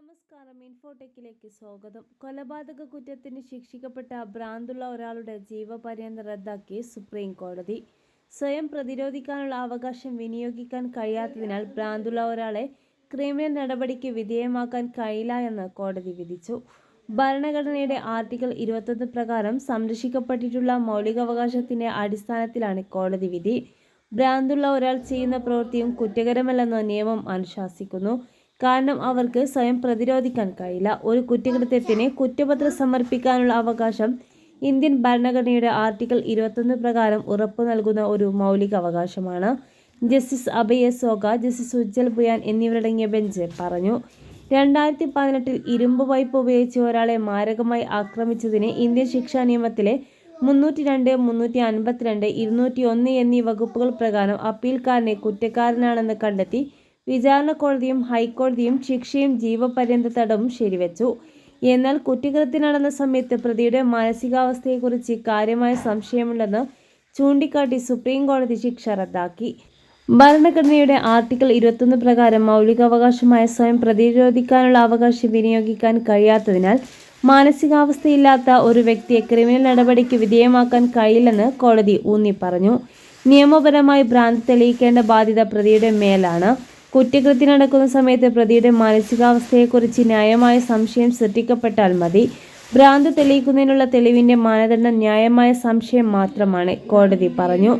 നമസ്കാരം, ഇൻഫോടെക്കിലേക്ക് സ്വാഗതം. കൊലപാതക കുറ്റത്തിന് ശിക്ഷിക്കപ്പെട്ട ഭ്രാന്തുള്ള ഒരാളുടെ ജീവപര്യന്തം റദ്ദാക്കി സുപ്രീം കോടതി. സ്വയം പ്രതിരോധിക്കാനുള്ള അവകാശം വിനിയോഗിക്കാൻ കഴിയാത്തതിനാൽ ഭ്രാന്തുള്ള ഒരാളെ ക്രിമിനൽ നടപടിക്ക് വിധേയമാക്കാൻ കഴിയില്ല എന്ന് കോടതി വിധിച്ചു. ഭരണഘടനയുടെ ആർട്ടിക്കിൾ 21 പ്രകാരം സംരക്ഷിക്കപ്പെട്ടിട്ടുള്ള മൗലികാവകാശത്തിന്റെ അടിസ്ഥാനത്തിലാണ് കോടതി വിധി. ഭ്രാന്തുള്ള ഒരാൾ ചെയ്യുന്ന പ്രവൃത്തിയും കുറ്റകരമല്ലെന്ന് നിയമം അനുശാസിക്കുന്നു. കാരണം അവർക്ക് സ്വയം പ്രതിരോധിക്കാൻ കഴിയില്ല. ഒരു കുറ്റകൃത്യത്തിന് കുറ്റപത്രം സമർപ്പിക്കാനുള്ള അവകാശം ഇന്ത്യൻ ഭരണഘടനയുടെ ആർട്ടിക്കിൾ 21 പ്രകാരം ഉറപ്പു നൽകുന്ന ഒരു മൗലിക അവകാശമാണ്. ജസ്റ്റിസ് അഭയ് സോഗ, ജസ്റ്റിസ് ഉജ്ജൽ ബുയാൻ എന്നിവരടങ്ങിയ ബെഞ്ച് പറഞ്ഞു. 2018 ഇരുമ്പ് പൈപ്പ് ഉപയോഗിച്ച് ഒരാളെ മാരകമായി ആക്രമിച്ചതിന് ഇന്ത്യൻ ശിക്ഷാ നിയമത്തിലെ 302, 352, 201 എന്നീ വകുപ്പുകൾ പ്രകാരം അപ്പീൽക്കാരനെ കുറ്റക്കാരനാണെന്ന് കണ്ടെത്തി വിചാരണ കോടതിയും ഹൈക്കോടതിയും ശിക്ഷയും ജീവപര്യന്ത തടവും ശരിവെച്ചു. എന്നാൽ കുറ്റകൃത്യം നടന്ന സമയത്ത് പ്രതിയുടെ മാനസികാവസ്ഥയെക്കുറിച്ച് കാര്യമായ സംശയമുണ്ടെന്ന് ചൂണ്ടിക്കാട്ടി സുപ്രീം കോടതി ശിക്ഷ റദ്ദാക്കി. ഭരണഘടനയുടെ ആർട്ടിക്കിൾ 21 പ്രകാരം മൗലികാവകാശമായ സ്വയം പ്രതിരോധിക്കാനുള്ള അവകാശം വിനിയോഗിക്കാൻ കഴിയാത്തതിനാൽ മാനസികാവസ്ഥയില്ലാത്ത ഒരു വ്യക്തിയെ ക്രിമിനൽ നടപടിക്ക് വിധേയമാക്കാൻ കഴിയില്ലെന്ന് കോടതി ഊന്നി പറഞ്ഞു. നിയമപരമായി ഭ്രാന്ത് തെളിയിക്കേണ്ട ബാധ്യത പ്രതിയുടെ മേലാണ്. കുറ്റകൃത്യം നടക്കുന്ന സമയത്ത് പ്രതിയുടെ മാനസികാവസ്ഥയെക്കുറിച്ച് ന്യായമായ സംശയം സൃഷ്ടിക്കപ്പെട്ടാൽ മതി. ഭ്രാന്ത് തെളിയിക്കുന്നതിനുള്ള തെളിവിന്റെ മാനദണ്ഡം ന്യായമായ സംശയം മാത്രമാണ്, കോടതി പറഞ്ഞു.